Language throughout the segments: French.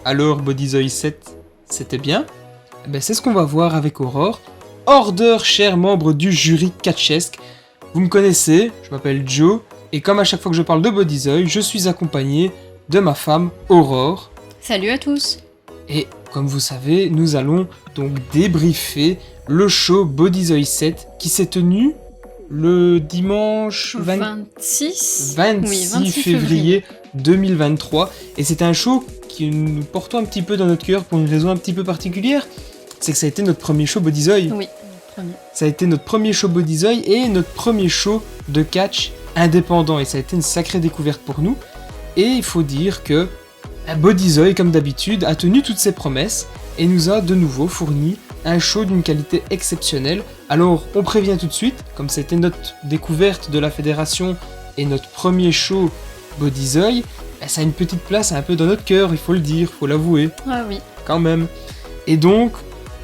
Alors Bodyzoy 7, c'était bien? C'est ce qu'on va voir avec Aurore. Order, chers membres du jury catchesque. Vous me connaissez, je m'appelle Joe, et comme à chaque fois que je parle de Bodyzoy, je suis accompagné de ma femme Aurore. Salut à tous. Et comme vous savez, nous allons donc débriefer le show Bodyzoy 7 qui s'est tenu le dimanche 26 février 2023. Et c'est un show qui nous porte un petit peu dans notre cœur pour une raison un petit peu particulière. C'est que ça a été notre premier show Bodyzoy. Oui, premier. Ça a été notre premier show Bodyzoy et notre premier show de catch indépendant. Et ça a été une sacrée découverte pour nous. Et il faut dire que Bodyzoy, comme d'habitude, a tenu toutes ses promesses et nous a de nouveau fourni un show d'une qualité exceptionnelle. Alors, on prévient tout de suite, comme c'était notre découverte de la fédération et notre premier show Bodyzoy, ça a une petite place un peu dans notre cœur, il faut le dire, il faut l'avouer. Ah oui. Quand même. Et donc,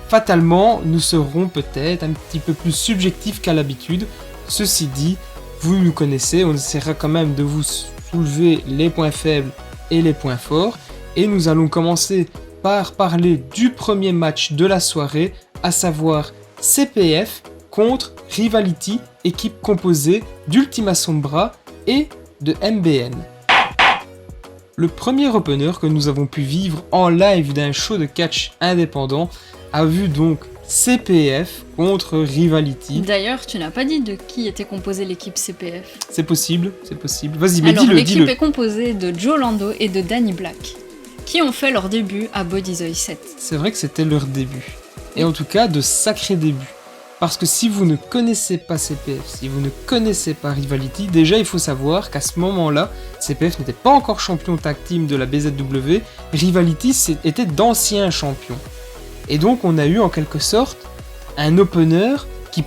fatalement, nous serons peut-être un petit peu plus subjectifs qu'à l'habitude. Ceci dit, vous nous connaissez, on essaiera quand même de vous soulever les points faibles et les points forts. Et nous allons commencer par parler du premier match de la soirée, à savoir CPF contre Rivality, équipe composée d'Ultima Sombra et de MBN. Le premier opener que nous avons pu vivre en live d'un show de catch indépendant a vu donc CPF contre Rivality. D'ailleurs, tu n'as pas dit de qui était composée l'équipe CPF. C'est possible. Vas-y, mais alors, dis-le. l'équipe est composée de Joe Lando et de Danny Black, qui ont fait leur début à Bodyzoy 7. C'est vrai que c'était leur début. Et en tout cas, de sacrés débuts. Parce que si vous ne connaissez pas CPF, si vous ne connaissez pas Rivality, déjà il faut savoir qu'à ce moment-là, CPF n'était pas encore champion tag team de la BZW, Rivality était d'anciens champions. Et donc on a eu en quelque sorte un opener qui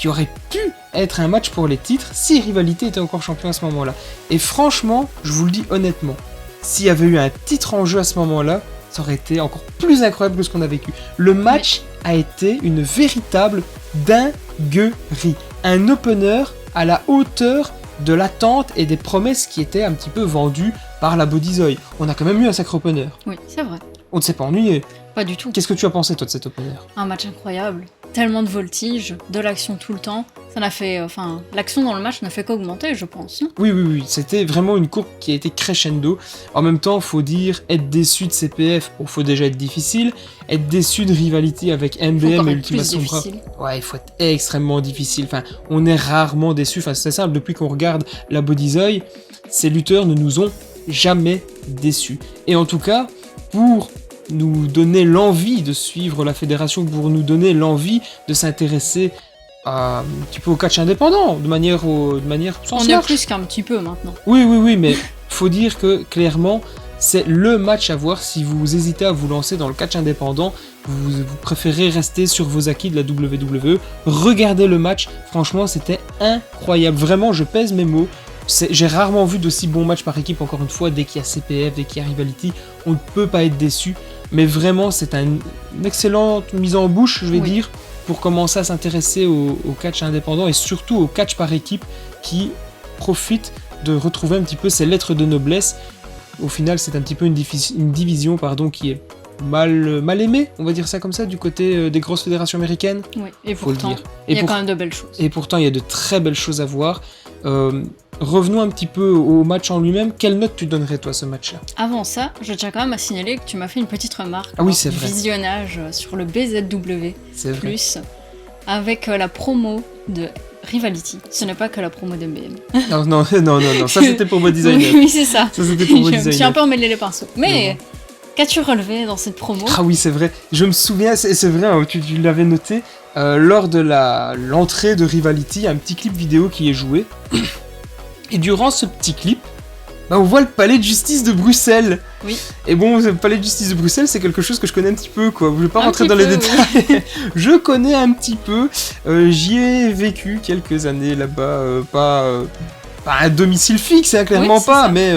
aurait pu être un match pour les titres si Rivality était encore champion à ce moment-là. Et franchement, je vous le dis honnêtement, s'il y avait eu un titre en jeu à ce moment-là, ça aurait été encore plus incroyable que ce qu'on a vécu. Le match a été une véritable dinguerie. Un opener à la hauteur de l'attente et des promesses qui étaient un petit peu vendues par la Bodyzoy. On a quand même eu un sacré opener. Oui, c'est vrai. On ne s'est pas ennuyé. Pas du tout. Qu'est-ce que tu as pensé toi de cet opener ? Un match incroyable. Tellement de voltige, de l'action tout le temps. Ça n'a fait... l'action dans le match n'a fait qu'augmenter, je pense. Oui. C'était vraiment une courbe qui a été crescendo. En même temps, faut dire, être déçu de CPF, faut déjà être difficile. Être déçu de Rivality avec MBM et Ultima Sombra. Ouais, il faut être extrêmement difficile. On est rarement déçu. C'est simple, depuis qu'on regarde la Bodyzoy, ces lutteurs ne nous ont jamais déçus. Et en tout cas, pour nous donner l'envie de suivre la fédération, pour nous donner l'envie de s'intéresser un petit peu au catch indépendant, de manière sans on est plus qu'un petit peu maintenant. Oui, mais faut dire que clairement, c'est le match à voir si vous hésitez à vous lancer dans le catch indépendant, vous préférez rester sur vos acquis de la WWE, regardez le match, franchement c'était incroyable, vraiment je pèse mes mots. J'ai rarement vu d'aussi bons matchs par équipe, encore une fois, dès qu'il y a CPF, dès qu'il y a Rivality, on ne peut pas être déçu, mais vraiment c'est une excellente mise en bouche, je vais dire, pour commencer à s'intéresser au catch indépendant et surtout au catch par équipe qui profite de retrouver un petit peu ses lettres de noblesse. Au final, c'est un petit peu une division qui est mal aimée, on va dire ça comme ça, du côté des grosses fédérations américaines. Oui, et pourtant, il y a quand même de belles choses. Et pourtant, il y a de très belles choses à voir. Revenons un petit peu au match en lui-même. Quelle note tu donnerais toi à ce match-là ? Avant ça, je tiens quand même à signaler que tu m'as fait une petite remarque. Ah oui, c'est vrai. Visionnage sur le BZW+, avec la promo de Rivality. Ce n'est pas que la promo d'MBM. Non, ça c'était pour Bodyzoy. Oui, c'est ça. Ça c'était pour Bodyzoy. Je me suis un peu emmêlé les pinceaux. Mais qu'as-tu relevé dans cette promo ? Ah oui, c'est vrai. Je me souviens, c'est vrai, tu l'avais noté, lors de l'entrée de Rivality, il y a un petit clip vidéo qui est joué. Et durant ce petit clip, on voit le palais de justice de Bruxelles. Oui. Et bon, le palais de justice de Bruxelles, c'est quelque chose que je connais un petit peu, quoi. Je vais pas rentrer dans les détails. Oui. Je connais un petit peu. J'y ai vécu quelques années là-bas, pas à domicile fixe, clairement pas, mais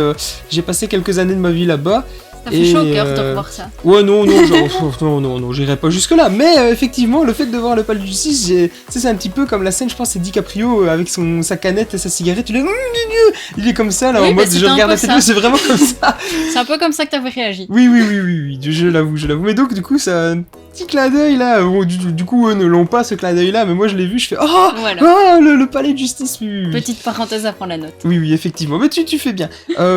j'ai passé quelques années de ma vie là-bas. Ça fait chaud au cœur de revoir ça. Ouais, non, non, j'irai pas jusque-là. Mais effectivement, le fait de voir le palais de justice, c'est un petit peu comme la scène, je pense, c'est DiCaprio avec sa canette et sa cigarette. Il est comme ça, là, oui, en mode je regarde la télé, c'est vraiment comme ça. C'est un peu comme ça que t'avais réagi. Oui, je l'avoue. Mais donc, du coup, ça a un petit clin d'œil là. Bon, du coup, eux ne l'ont pas ce clin d'œil là, mais moi je l'ai vu, je fais le palais de justice. Oui. Petite parenthèse à prendre la note. Oui, effectivement. Mais tu fais bien.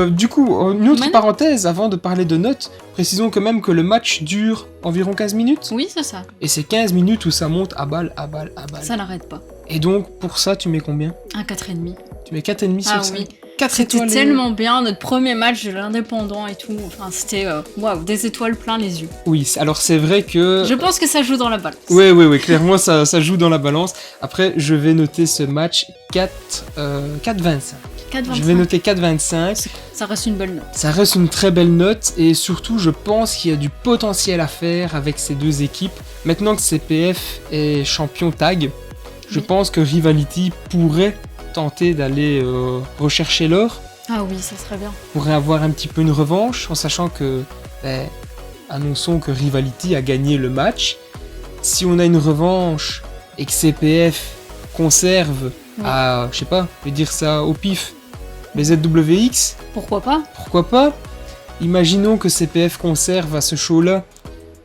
Du coup, une autre parenthèse avant de parler de notes. Précisons quand même que le match dure environ 15 minutes. Oui, c'est ça. Et c'est 15 minutes où ça monte à balle. Ça n'arrête pas. Et donc, pour ça, tu mets combien ? Un 4,5. Tu mets 4,5 sur 5 oui. 4 étoiles. C'était tellement bien, notre premier match de l'indépendant et tout. Enfin, c'était des étoiles plein les yeux. Oui, alors c'est vrai que... Je pense que ça joue dans la balance. Oui, clairement, ça joue dans la balance. Après, je vais noter ce match 4,25. Je vais noter 4,25. Ça reste une belle note. Ça reste une très belle note et surtout je pense qu'il y a du potentiel à faire avec ces deux équipes. Maintenant que CPF est champion tag, je pense que Rivality pourrait tenter d'aller rechercher l'or. Ah oui, ça serait bien. Pourrait avoir un petit peu une revanche en sachant que, annonçons que Rivality a gagné le match. Si on a une revanche et que CPF conserve à, je sais pas, je vais dire ça au pif, les ZWX. Pourquoi pas ? Pourquoi pas ? Imaginons que CPF conserve à ce show-là.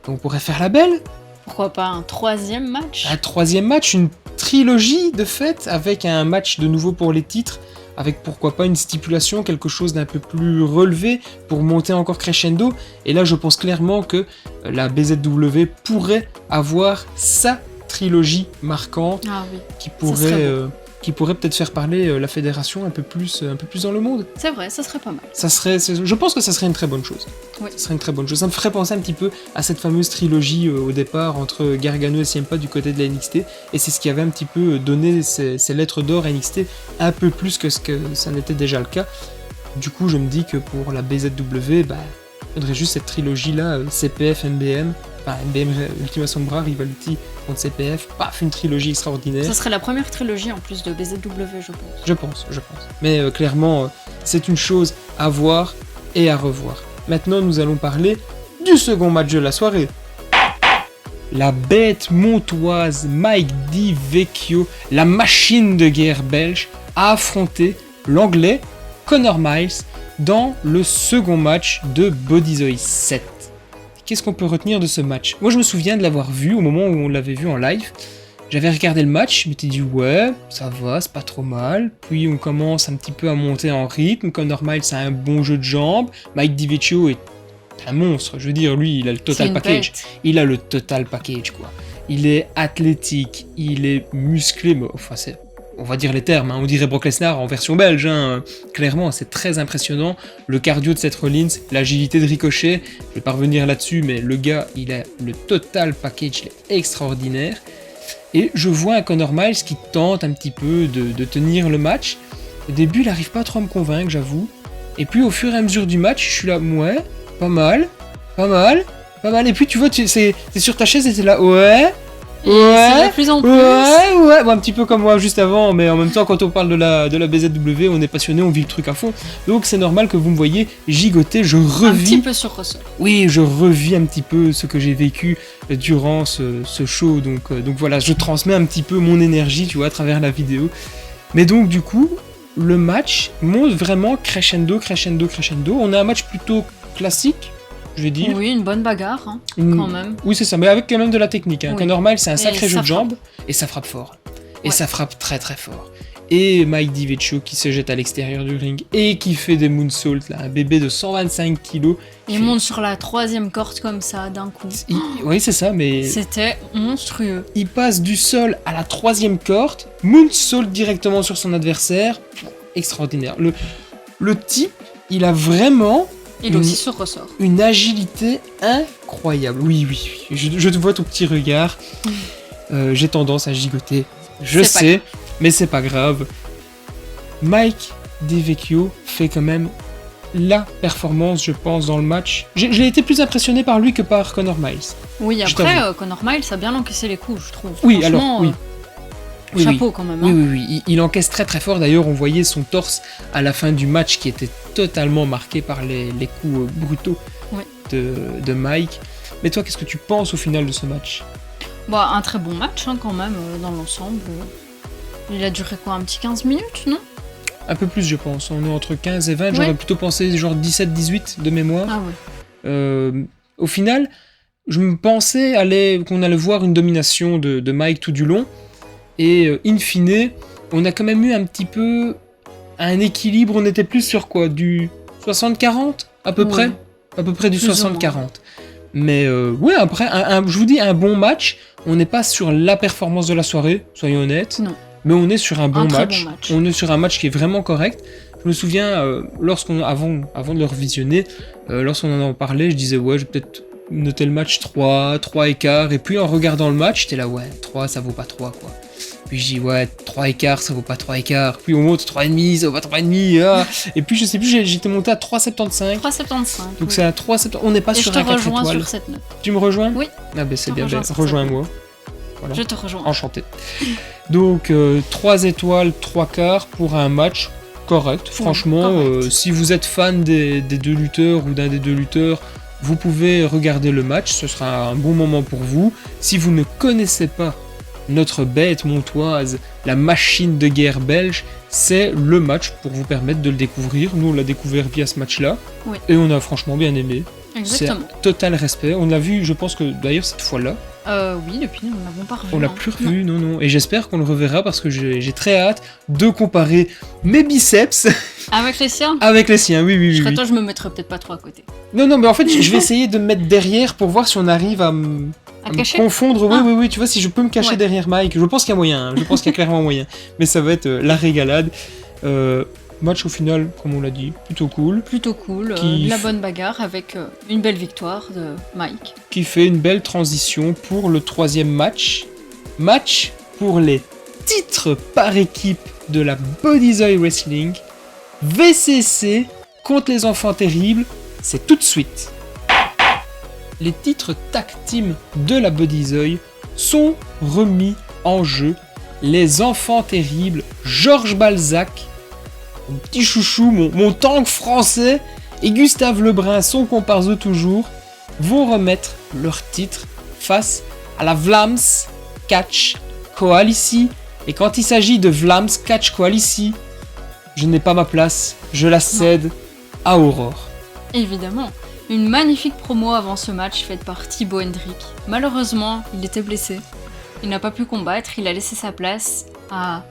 On pourrait faire la belle. Pourquoi pas un 3e match ? Un 3e match, une trilogie de fait, avec un match de nouveau pour les titres, avec pourquoi pas une stipulation, quelque chose d'un peu plus relevé pour monter encore crescendo. Et là, je pense clairement que la BZW pourrait avoir sa trilogie marquante qui pourrait peut-être faire parler la fédération un peu plus dans le monde. C'est vrai, ça serait pas mal. Je pense que ça serait une très bonne chose. Oui. Ça serait une très bonne chose. Ça me ferait penser un petit peu à cette fameuse trilogie au départ entre Gargano et Ciampa du côté de la NXT, et c'est ce qui avait un petit peu donné ces lettres d'or à NXT, un peu plus que ce que ça n'était déjà le cas. Du coup, je me dis que pour la BZW, il faudrait juste cette trilogie-là, CPF, MBM, MBM Ultima Sombra, Rivality contre CPF, une trilogie extraordinaire. Ça serait la première trilogie en plus de BZW, je pense. Je pense. Mais clairement, c'est une chose à voir et à revoir. Maintenant, nous allons parler du second match de la soirée. La bête montoise Mike DiVecchio, la machine de guerre belge, a affronté l'anglais Connor Miles dans le second match de Bodyzoy 7. Qu'est-ce qu'on peut retenir de ce match ? Moi, je me souviens de l'avoir vu au moment où on l'avait vu en live. J'avais regardé le match, je m'étais dit ouais, ça va, c'est pas trop mal. Puis on commence un petit peu à monter en rythme. Connor Miles a un bon jeu de jambes. Mike DiVecchio est un monstre. Je veux dire, lui, il a le total package. Il a le total package, quoi. Il est athlétique, il est musclé, mais enfin on va dire les termes, on dirait Brock Lesnar en version belge, clairement, c'est très impressionnant. Le cardio de Seth Rollins, l'agilité de Ricochet, je vais pas revenir là-dessus, mais le gars, il a le total package, il est extraordinaire. Et je vois un Connor Miles qui tente un petit peu de tenir le match. Au début, il arrive pas trop à me convaincre, j'avoue. Et puis au fur et à mesure du match, je suis là, ouais, pas mal. Et puis tu vois, c'est sur ta chaise et t'es là, ouais, de plus en plus. Ouais, un petit peu comme moi juste avant, mais en même temps, quand on parle de la BZW, on est passionné, on vit le truc à fond. Donc c'est normal que vous me voyez gigoter, je revis. Un petit peu sur ressort. Oui, je revis un petit peu ce que j'ai vécu durant ce show. Donc voilà, je transmets un petit peu mon énergie, tu vois, à travers la vidéo. Mais donc du coup, le match monte vraiment crescendo. On a un match plutôt classique, je vais dire. Oui, une bonne bagarre, quand même. Oui, c'est ça, mais avec quand même de la technique. Oui. Connor Miles, c'est un sacré jeu de jambes, et ça frappe fort. Et ça frappe très très fort. Et Mike DiVecchio qui se jette à l'extérieur du ring, et qui fait des moonsaults, là, un bébé de 125 kilos. Il monte sur la 3e corde comme ça, d'un coup. Oui, c'est ça, mais... C'était monstrueux. Il passe du sol à la 3e corde, moonsault directement sur son adversaire. Extraordinaire. Le type, il a vraiment... Il aussi sur ressort. Une agilité incroyable. Oui. Je te vois ton petit regard. J'ai tendance à gigoter. Je sais, mais c'est pas grave. Mike DiVecchio fait quand même la performance, je pense, dans le match. J'ai été plus impressionné par lui que par Connor Miles. Oui, après, Connor Miles a bien encaissé les coups, je trouve. Oui, alors, oui. Chapeau quand même. Oui. Il encaisse très très fort. D'ailleurs, on voyait son torse à la fin du match qui était totalement marqué par les coups brutaux. Oui. de Mike. Mais toi, qu'est-ce que tu penses au final de ce match ? Bah, un très bon match quand même, dans l'ensemble. Il a duré quoi, un petit 15 minutes, non ? Un peu plus, je pense. On est entre 15 et 20. J'aurais plutôt pensé genre 17-18 de mémoire. Ah ouais. Au final, je me pensais qu'on allait voir une domination de Mike tout du long. Et in fine, on a quand même eu un petit peu un équilibre. On était plus sur quoi ? Du 60-40 à peu près ? À peu près du 60-40. Mais ouais, après, je vous dis, un bon match. On n'est pas sur la performance de la soirée, soyons honnêtes. Non. Mais on est sur un bon match. Bon match. On est sur un match qui est vraiment correct. Je me souviens, avant de le revisionner, lorsqu'on en parlait, je disais, ouais, je vais peut-être noter le match 3 et quart. Et puis en regardant le match, j'étais là, ouais, 3, ça vaut pas 3, quoi. Puis je dis, ouais, 3 et quart, ça vaut pas 3 et quart. Puis on monte 3,5, ça vaut pas 3,5. Ah. Et puis je sais plus, j'étais monté à 3,75. 3,75. Donc c'est à 3,75. On n'est pas sur un 4 étoiles. Je te rejoins sur cette note. Tu me rejoins ? Oui. Ah ben c'est bien, rejoins-moi. Voilà. Je te rejoins. Enchanté. Donc 3 étoiles, 3 quarts pour un match correct. Franchement, correct. Si vous êtes fan des deux lutteurs ou d'un des deux lutteurs, vous pouvez regarder le match, ce sera un bon moment pour vous. Si vous ne connaissez pas notre bête montoise, la machine de guerre belge, c'est le match pour vous permettre de le découvrir. Nous, on l'a découvert via ce match-là, et on a franchement bien aimé. Exactement. C'est total respect. On l'a vu, je pense que d'ailleurs cette fois-là. Oui, depuis nous, on l'avons pas revu. On l'a plus revu, non. Et j'espère qu'on le reverra parce que j'ai très hâte de comparer mes biceps avec les siens. Avec les siens, oui. Toi, je me mettrais peut-être pas trop à côté. Non, mais en fait, je vais essayer de me mettre derrière pour voir si on arrive à me confondre. Oui, tu vois, si je peux me cacher derrière Mike. Je pense qu'il y a moyen, je pense qu'il y a clairement moyen. Mais ça va être la régalade. Match au final, comme on l'a dit, plutôt cool. De la bonne bagarre avec une belle victoire de Mike. Qui fait une belle transition pour le 3e match. Match pour les titres par équipe de la Bodyzoy Wrestling. VCC contre les Enfants Terribles, c'est tout de suite. Les titres tag team de la Bodyzoy sont remis en jeu. Les Enfants Terribles, Georges Balzac, mon petit chouchou, mon tank français, et Gustave Lebrun, son comparse de toujours, vont remettre leur titre face à la Vlaams Catch Coalition. Et quand il s'agit de Vlaams Catch Coalition, je n'ai pas ma place, je la cède à Aurore. Évidemment. Une magnifique promo avant ce match faite par Thibaut Hendrick. Malheureusement, il était blessé. Il n'a pas pu combattre, il a laissé sa place à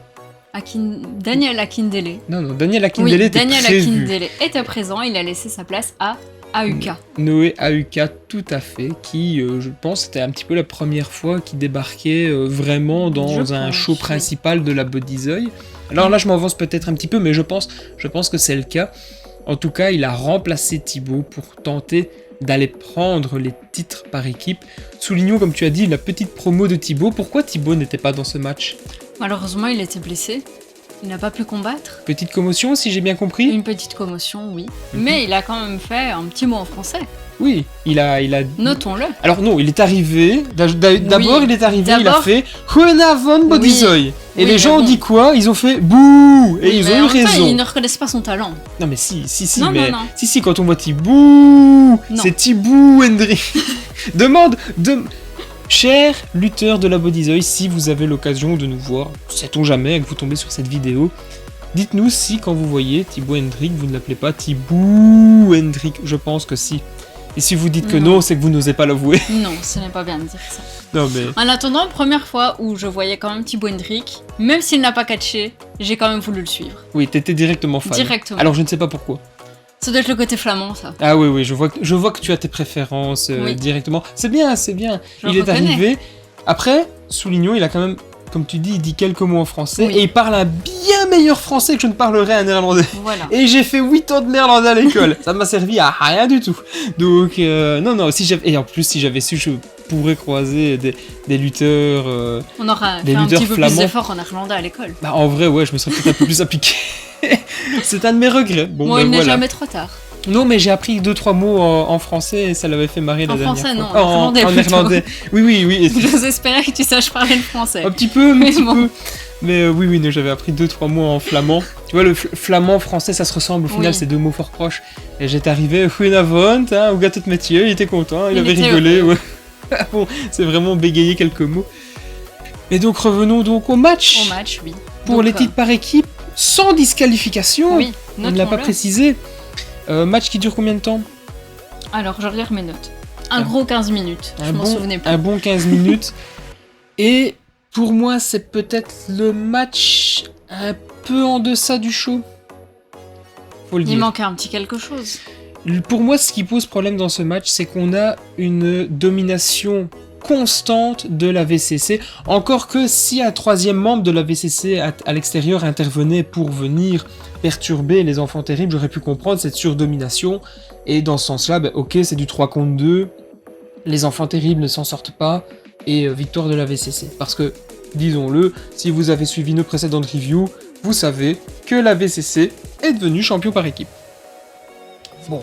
Daniel Akindele. Non, Daniel Akindele était prévu. Daniel Akindele était présent, il a laissé sa place à AUK. Noé AUK, tout à fait, qui, je pense, c'était un petit peu la première fois qu'il débarquait vraiment dans un show principal de la Bodyzoy. Alors là, je m'avance peut-être un petit peu, mais je pense que c'est le cas. En tout cas, il a remplacé Thibaut pour tenter d'aller prendre les titres par équipe. Soulignons, comme tu as dit, la petite promo de Thibaut. Pourquoi Thibaut n'était pas dans ce match ? Malheureusement, il était blessé. Il n'a pas pu combattre. Petite commotion, si j'ai bien compris ? Une petite commotion, oui. Mais il a quand même fait un petit mot en français. Oui, il a... Notons-le. Alors non, il est arrivé... D'abord, il a fait « Huena von Bodyzoy ». Et les gens ont dit quoi ? Ils ont fait « Bouh !» Et ils ont eu raison. Ils ne reconnaissent pas son talent. Non mais si, non. Si, quand on voit Thibaut, c'est Thibaut Hendrick. Demande... Chers lutteurs de la Bodyzoy, si vous avez l'occasion de nous voir, sait-on jamais que vous tombez sur cette vidéo, dites-nous si quand vous voyez Thibaut Hendrick, vous ne l'appelez pas Thibaut Hendrick. Je pense que si. Et si vous dites que non, c'est que vous n'osez pas l'avouer. Non, ce n'est pas bien de dire ça. Non mais... En attendant, première fois où je voyais quand même Thibaut Hendrick, même s'il n'a pas catché, j'ai quand même voulu le suivre. Oui, t'étais directement fan. Directement. Alors je ne sais pas pourquoi. Ça doit être le côté flamand, ça. Ah oui, je vois que tu as tes préférences directement. C'est bien. Il est arrivé. Après, soulignons, il a quand même, comme tu dis, il dit quelques mots en français. Oui. Et il parle un bien meilleur français que je ne parlerais un néerlandais. Voilà. Et j'ai fait 8 ans de néerlandais à l'école. Ça m'a servi à rien du tout. Donc, non, et en plus, si j'avais su, je pourrais croiser des lutteurs on aura fait un petit peu plus d'efforts en néerlandais à l'école. Bah, en vrai, ouais, je me serais peut-être un peu plus appliqué. C'est un de mes regrets. Bon, il n'est jamais trop tard. Non, mais j'ai appris 2-3 mots en français et ça l'avait fait marrer la dernière fois. En français, non, en néerlandais. Oui. J'ose espérer que tu saches parler le français. Un petit peu. Mais oui, j'avais appris 2-3 mots en flamand. tu vois, le flamand français, ça se ressemble. Au final, Oui. c'est deux mots fort proches. Et j'étais arrivé, goedenavond, hein, au gâteau de métier, il était content, il avait était rigolé. heureux. Ouais. Bon, c'est vraiment bégayer quelques mots. Et donc, revenons donc au match. Au match, oui. Pour Donc, les titres par équipe, sans disqualification. Oui, On ne l'a pas notons-le. précisé. Match qui dure combien de temps? Alors, je regarde mes notes. Un Ah. gros 15 minutes. Je m'en souvenais plus. Un bon 15 minutes. Et pour moi, c'est peut-être le match un peu en deçà du show. Faut le Il dire. manquait un petit quelque chose. Pour moi, ce qui pose problème dans ce match, c'est qu'on a une domination constante de la VCC. Encore que si un troisième membre de la VCC à l'extérieur intervenait pour venir perturber les enfants terribles, j'aurais pu comprendre cette surdomination. Et dans ce sens-là, ok, c'est du 3 contre 2. Les enfants terribles ne s'en sortent pas. Et victoire de la VCC. Parce que, disons-le, si vous avez suivi nos précédentes reviews, vous savez que la VCC est devenue champion par équipe. Bon,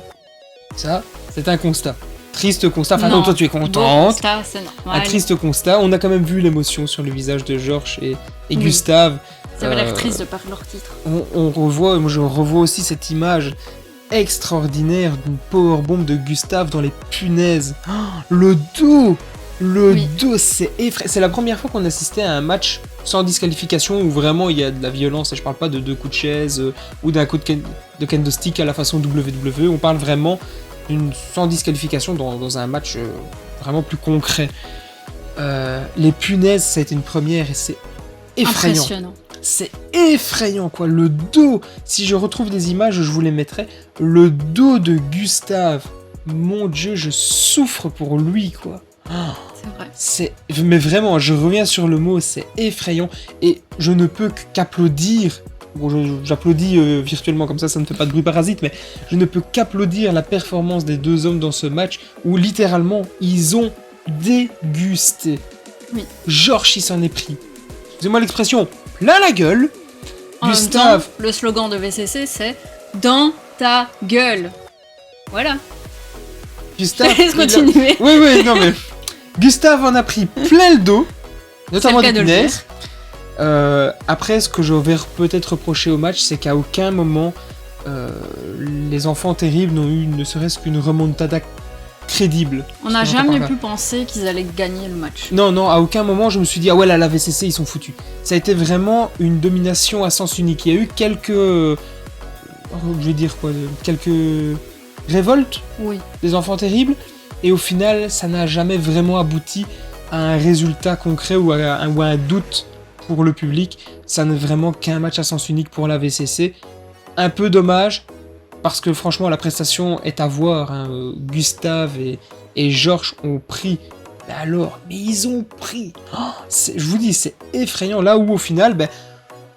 ça, c'est un constat. Triste constat. Enfin non, toi tu es Bon, contente. ça, c'est normal. Un triste constat. On a quand même vu l'émotion sur le visage de Georges et Oui. Gustave. Ça avait l'air Euh, triste de perdre leur titre. on revoit, moi je revois aussi cette image extraordinaire d'une powerbomb de Gustave dans les punaises. Oh, le dos Oui. dos, c'est effrayant. C'est la première fois qu'on assistait à un match sans disqualification où vraiment il y a de la violence, et je parle pas de deux coups de chaise ou d'un coup de kendo stick à la façon WWE, on parle vraiment d'une sans disqualification dans un match vraiment plus concret. Les punaises, ça a été une première et c'est effrayant. Impressionnant. C'est effrayant, quoi. Le dos, si je retrouve des images, je vous les mettrai. Le dos de Gustave, mon Dieu, je souffre pour lui, quoi. C'est vrai. Mais vraiment, je reviens sur le mot, c'est effrayant. Et je ne peux qu'applaudir. Bon, j'applaudis virtuellement, comme ça ne fait pas de bruit parasite, mais je ne peux qu'applaudir la performance des deux hommes dans ce match où littéralement, ils ont dégusté. Oui. Georges, il s'en est pris. Excusez-moi l'expression, plein la gueule. En Gustave, même temps, le slogan de VCC, c'est « Dans ta gueule ». Voilà. Gustave, Je laisse il a- continuer. Oui, non mais... Gustave en a pris plein le dos, notamment C'est le des cas de le punaises. Après, ce que je vais peut-être reprocher au match, c'est qu'à aucun moment, les enfants terribles n'ont eu ne serait-ce qu'une remontada crédible. On n'a Je comprends jamais pas. pu penser qu'ils allaient gagner le match. Non, à aucun moment je me suis dit, ah ouais, là, la VCC, ils sont foutus. Ça a été vraiment une domination à sens unique. Il y a eu quelques... je vais dire quoi, quelques révoltes Oui. des enfants terribles, et au final, ça n'a jamais vraiment abouti à un résultat concret ou à un doute pour le public. Ça n'est vraiment qu'un match à sens unique pour la VCC. Un peu dommage, parce que franchement, la prestation est à voir. Hein. Gustave et Georges ont pris. Mais ils ont pris. Je vous dis, c'est effrayant. Là où au final,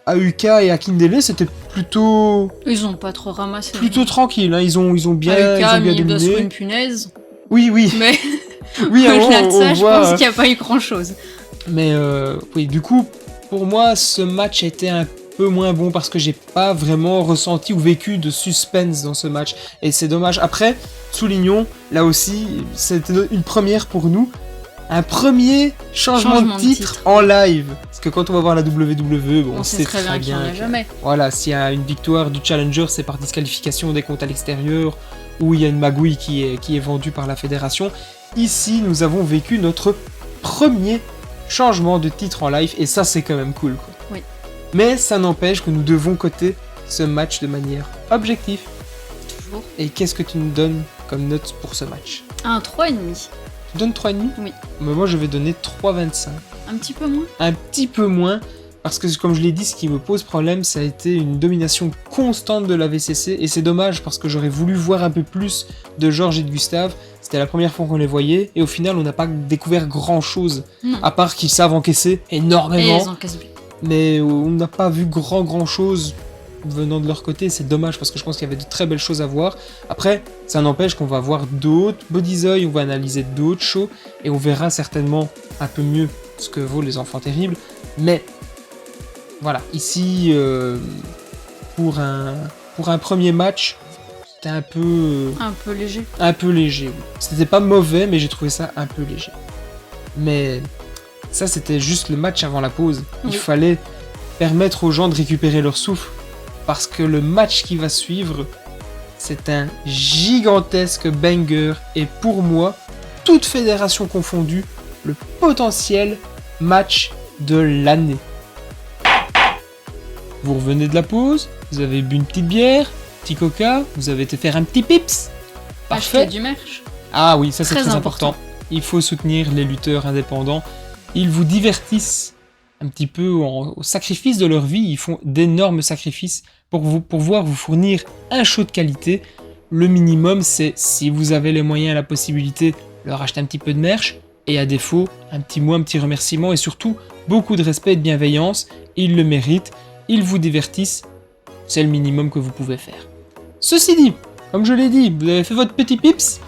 AUK et Akindele, c'était plutôt Ils ont pas trop ramassé. tranquille. Hein. Ils ont bien, Avec ils ont bien il doit sur dominé. une punaise. Oui. Mais Oui, au-delà de ça, on je voit, pense qu'il n'y a pas eu grand-chose. Mais oui, du coup, pour moi, ce match était un peu moins bon parce que j'ai pas vraiment ressenti ou vécu de suspense dans ce match. Et c'est dommage. Après, soulignons, là aussi, c'était une première pour nous. Un premier changement de titre en live. Parce que quand on va voir la WWE, bon, On sait très bien qu'il n'y en a que- jamais. Voilà, s'il y a une victoire du Challenger, c'est par disqualification des comptes à l'extérieur, ou il y a une magouille qui est vendue par la fédération. Ici, nous avons vécu notre premier changement de titre en live, et ça, c'est quand même cool, quoi. Oui. Mais ça n'empêche que nous devons coter ce match de manière objective. Toujours. Et qu'est-ce que tu nous donnes comme note pour ce match? Un 3,5. Tu donnes 3,5? Oui. Mais moi, je vais donner 3,25. Un petit peu moins. Un petit peu moins, parce que comme je l'ai dit, ce qui me pose problème, ça a été une domination constante de la VCC, et c'est dommage parce que j'aurais voulu voir un peu plus de Georges et de Gustave. C'était la première fois qu'on les voyait, et au final, on n'a pas découvert grand-chose, Non. à part qu'ils savent encaisser Et énormément, ils encaissent bien. mais on n'a pas vu grand-chose venant de leur côté. C'est dommage parce que je pense qu'il y avait de très belles choses à voir. Après, ça n'empêche qu'on va voir d'autres Bodyzoy, on va analyser d'autres shows, et on verra certainement un peu mieux ce que vaut les enfants terribles, mais voilà, ici, pour un premier match, c'était un Un peu léger. léger. Oui. C'était pas mauvais, mais j'ai trouvé ça un peu léger. Mais ça, c'était juste le match avant la pause. Il Oui. fallait permettre aux gens de récupérer leur souffle. parce que le match qui va suivre, c'est un gigantesque banger et pour moi, toute fédération confondue, le potentiel match de l'année. Vous revenez de la pause, vous avez bu une petite bière, petit coca, vous avez été faire un petit pips. Parfait. Acheter du merch. Ah oui, ça c'est Très très important. Il faut soutenir les lutteurs indépendants. Ils vous divertissent un petit peu au sacrifice de leur vie. Ils font d'énormes sacrifices pour pouvoir vous fournir un show de qualité. Le minimum, c'est si vous avez les moyens et la possibilité, leur acheter un petit peu de merch. Et à défaut, un petit mot, un petit remerciement et surtout beaucoup de respect et de bienveillance. Ils le méritent, ils vous divertissent. C'est le minimum que vous pouvez faire. Ceci dit, comme je l'ai dit, vous avez fait votre petit pips.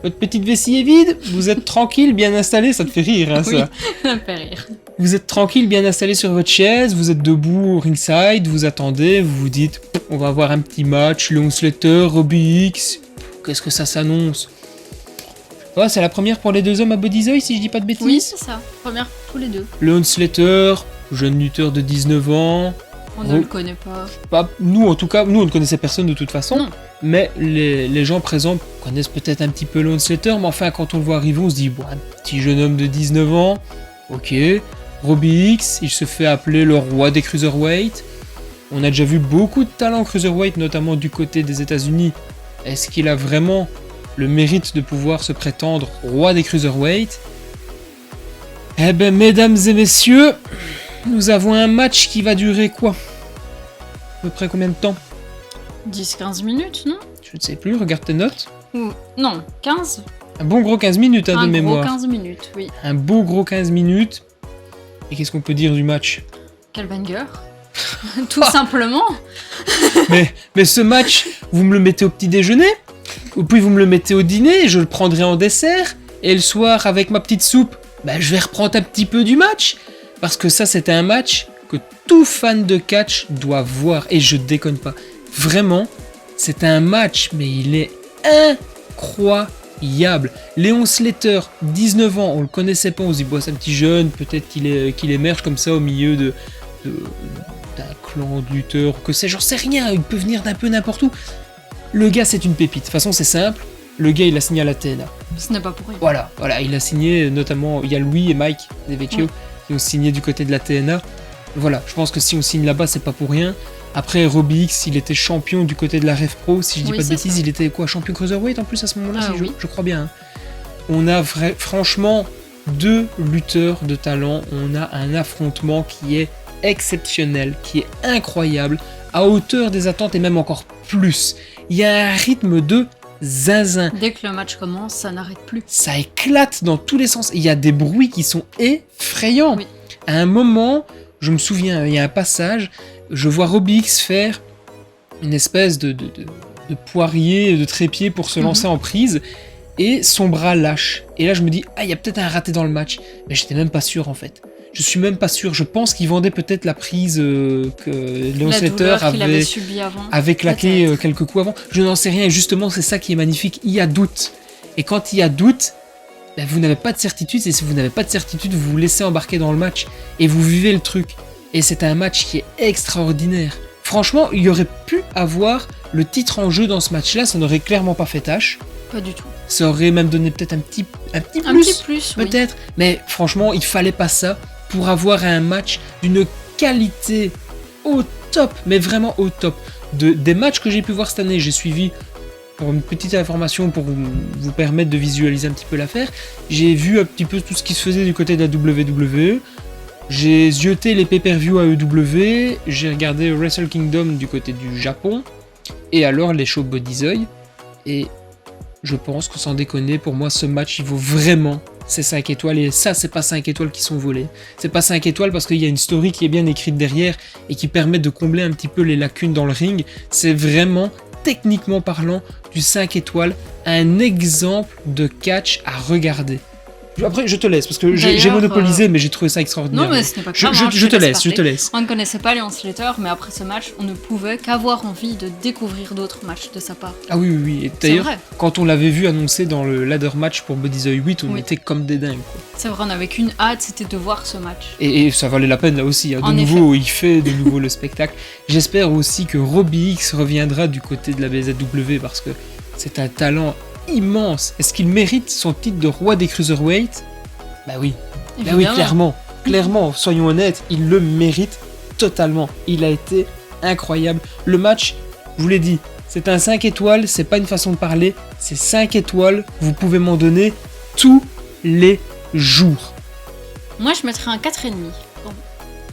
Votre petite vessie est vide, vous êtes tranquille, bien installé, ça te fait rire, hein, ça. Oui, ça me fait rire. Vous êtes tranquille, bien installé sur votre chaise, vous êtes debout au ringside, vous attendez, vous vous dites, on va avoir un petit match, Leon Slater, Robbie X, qu'est-ce que ça s'annonce? Ouais, c'est la première pour les deux hommes à Bodyzoy, si je dis pas de bêtises. Oui, c'est ça. Première pour tous les deux. Leon Slater, jeune lutteur de 19 ans. On ne le connaît pas. Nous, en tout cas, nous, on ne connaissait personne de toute façon. Non. Mais les gens présents connaissent peut-être un petit peu Leon Slater, mais enfin, quand on le voit arriver, on se dit, bon, un petit jeune homme de 19 ans, ok. Robbie X, il se fait appeler le roi des cruiserweight. On a déjà vu beaucoup de talents cruiserweight, notamment du côté des États-Unis. Est-ce qu'il a vraiment le mérite de pouvoir se prétendre roi des cruiserweight? Eh ben, mesdames et messieurs, nous avons un match qui va durer quoi? À peu près combien de temps? 10-15 minutes, non? Je ne sais plus, regarde tes notes. Non, 15. Un bon gros 15 minutes hein, de mémoire. Un gros 15 minutes, oui. Un beau gros 15 minutes. Et qu'est-ce qu'on peut dire du match? Quel banger. Tout simplement. mais ce match, vous me le mettez au petit déjeuner, ou puis vous me le mettez au dîner, et je le prendrai en dessert, et le soir, avec ma petite soupe, je vais reprendre un petit peu du match. Parce que ça, c'était un match que tout fan de catch doit voir, et je déconne pas. Vraiment, c'est un match, mais il est incroyable. Léon Slater, 19 ans, on le connaissait pas, on se dit, c'est un petit jeune, peut-être qu'il émerge comme ça au milieu d'un clan de lutteurs, ou que sais-je, j'en sais rien, il peut venir d'un peu n'importe où. Le gars, c'est une pépite. De toute façon, c'est simple, le gars, il a signé à la TNA. Ce n'est pas pour rien. Voilà, il a signé, notamment, il y a Louis et Mike Devecchio qui ont signé du côté de la TNA. Voilà, je pense que si on signe là-bas, c'est pas pour rien. Après, Robbie X, il était champion du côté de la Rev Pro, si je dis pas de bêtises, ça. Il était quoi, champion Cruiserweight en plus à ce moment-là, je crois bien. Hein. On a franchement deux lutteurs de talent, on a un affrontement qui est exceptionnel, qui est incroyable, à hauteur des attentes et même encore plus. Il y a un rythme de zinzin. Dès que le match commence, ça n'arrête plus. Ça éclate dans tous les sens. Il y a des bruits qui sont effrayants. Oui. À un moment, je me souviens, il y a un passage, je vois Robbie X faire une espèce de poirier, de trépied pour se lancer en prise, et son bras lâche. Et là, je me dis, il y a peut-être un raté dans le match. Mais j'étais même pas sûr, en fait. Je suis même pas sûr. Je pense qu'il vendait peut-être la prise que Leon Slater avait claqué quelques coups avant. Je n'en sais rien. Et justement, c'est ça qui est magnifique. Il y a doute. Et quand il y a doute, vous n'avez pas de certitude. Et si vous n'avez pas de certitude, vous vous laissez embarquer dans le match. Et vous vivez le truc. Et c'est un match qui est extraordinaire. Franchement, il y aurait pu avoir le titre en jeu dans ce match-là. Ça n'aurait clairement pas fait tâche. Pas du tout. Ça aurait même donné peut-être un petit plus, peut-être. Oui. Mais franchement, il fallait pas ça pour avoir un match d'une qualité au top, mais vraiment au top. Des matchs que j'ai pu voir cette année, j'ai suivi, pour une petite information, pour vous permettre de visualiser un petit peu l'affaire, j'ai vu un petit peu tout ce qui se faisait du côté de la WWE, j'ai zioté les pay-per-view AEW, j'ai regardé Wrestle Kingdom du côté du Japon, et alors les shows Bodyzoy, et je pense que sans déconner, pour moi ce match il vaut vraiment ces 5 étoiles, et ça c'est pas 5 étoiles qui sont volées, c'est pas 5 étoiles parce qu'il y a une story qui est bien écrite derrière et qui permet de combler un petit peu les lacunes dans le ring, c'est vraiment, techniquement parlant, du 5 étoiles, un exemple de catch à regarder. Après, je te laisse, parce que j'ai D'ailleurs, monopolisé, mais j'ai trouvé ça extraordinaire. Non, mais ce n'est pas Je, grave. je- hein, je te laisse, je parler. te laisse. On ne connaissait pas Leon Slater, mais après ce match, on ne pouvait qu'avoir envie de découvrir d'autres matchs de sa part. Ah oui, oui, oui. Et C'est d'ailleurs, vrai. quand on l'avait vu annoncé dans le ladder match pour Bodyzoy 8, on Oui. était comme des dingues, quoi. C'est vrai, on avait qu'une hâte, c'était de voir ce match. Et ça valait la peine là aussi. Hein. De En nouveau, il fait de nouveau le spectacle. J'espère aussi que Robbie X reviendra du côté de la BZW parce que c'est un talent immense. Est-ce qu'il mérite son titre de roi des cruiserweights? Bah oui. Bah oui, Évidemment. clairement. Clairement, soyons honnêtes, il le mérite totalement. Il a été incroyable. Le match, je vous l'ai dit, c'est un 5 étoiles, c'est pas une façon de parler, c'est 5 étoiles. Vous pouvez m'en donner tous les jours. Moi, je mettrais un 4,5.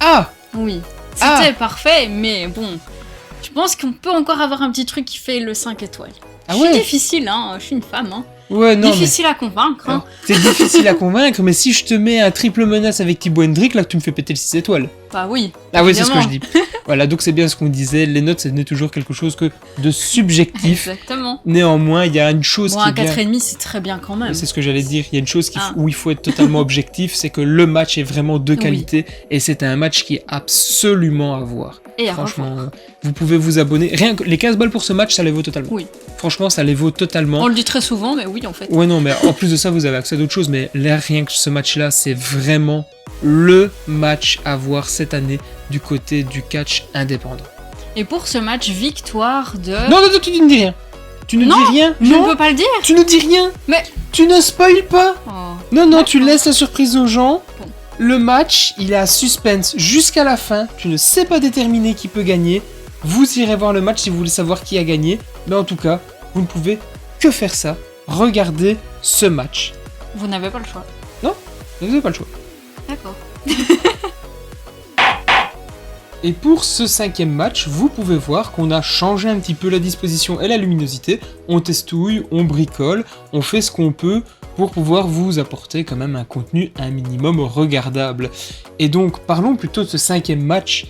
Ah! Oui. Ah. C'était parfait, mais bon. Je pense qu'on peut encore avoir un petit truc qui fait le 5 étoiles. Ah Je suis ouais? difficile, hein. Je suis une femme, hein. Ouais, non, mais... Difficile à convaincre, hein. Alors, c'est difficile à convaincre, mais si je te mets un triple menace avec Thibaut Hendrick, là tu me fais péter le 6 étoiles. Bah oui. Ah oui, c'est ce que je évidemment. dis. Voilà, donc c'est bien ce qu'on disait, les notes, ce n'est toujours quelque chose que de subjectif. Exactement. Néanmoins, il y a une chose Bon, qui un est bien... 4,5, c'est très bien quand même. C'est ce que j'allais dire, il y a une chose Ah. où il faut être totalement objectif, c'est que le match est vraiment de Oui. qualité, et c'est un match qui est absolument à voir. Et à Franchement, revoir. vous pouvez vous abonner. Rien que les 15 balles pour ce match, ça les vaut totalement. Oui. Franchement, ça les vaut totalement. On le dit très souvent, mais oui, en fait. Ouais, non, mais en plus de ça, vous avez accès à d'autres choses. Mais là, rien que ce match-là, c'est vraiment le match à voir cette année du côté du catch indépendant. Et pour ce match, victoire de... Non, non, non, tu ne dis rien. Tu ne Non, dis rien. Je Non, ne peux pas le dire. tu ne dis rien. Mais- Tu ne spoil pas. Oh. Non, non, tu D'accord. laisses la surprise aux gens. Bon. Le match, il est à suspense jusqu'à la fin. Tu ne sais pas déterminer qui peut gagner. Vous irez voir le match si vous voulez savoir qui a gagné. Mais en tout cas, vous ne pouvez que faire ça. Regardez ce match. Vous n'avez pas le choix. Vous n'avez pas le choix. D'accord. Et pour ce 5e match, vous pouvez voir qu'on a changé un petit peu la disposition et la luminosité. On testouille, on bricole, on fait ce qu'on peut pour pouvoir vous apporter quand même un contenu un minimum regardable. Et donc, parlons plutôt de ce 5e match.